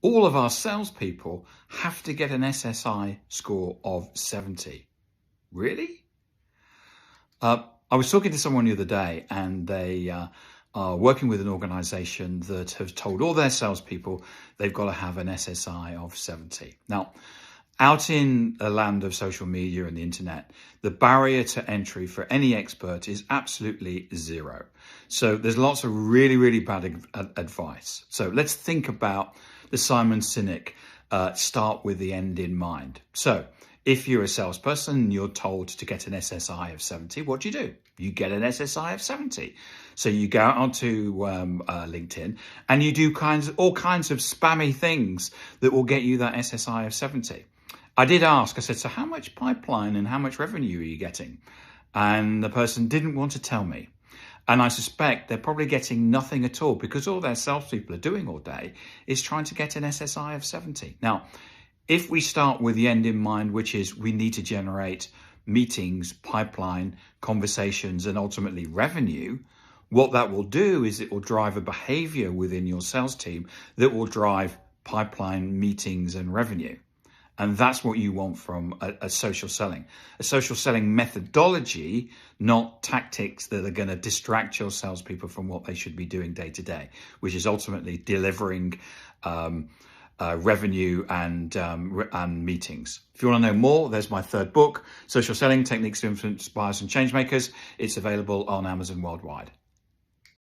all of our salespeople have to get an SSI score of 70. Really? I was talking to someone the other day, and they are working with an organization that have told all their salespeople they've got to have an SSI of 70. Now, out in the land of social media and the internet, the barrier to entry for any expert is absolutely zero. So there's lots of really, really bad advice. So let's think about the Simon Sinek, start with the end in mind. So if you're a salesperson and you're told to get an SSI of 70, what do? You get an SSI of 70. So you go out onto LinkedIn and you do all kinds of spammy things that will get you that SSI of 70. I did ask, I said, so how much pipeline and how much revenue are you getting? And the person didn't want to tell me. And I suspect they're probably getting nothing at all, because all their salespeople are doing all day is trying to get an SSI of 70. Now, if we start with the end in mind, which is we need to generate meetings, pipeline, conversations, and ultimately revenue, what that will do is it will drive a behavior within your sales team that will drive pipeline, meetings, and revenue. And that's what you want from a social selling methodology, not tactics that are going to distract your salespeople from what they should be doing day to day, which is ultimately delivering revenue and meetings. If you want to know more, there's my third book, Social Selling Techniques to Influence Buyers and Changemakers. It's available on Amazon worldwide.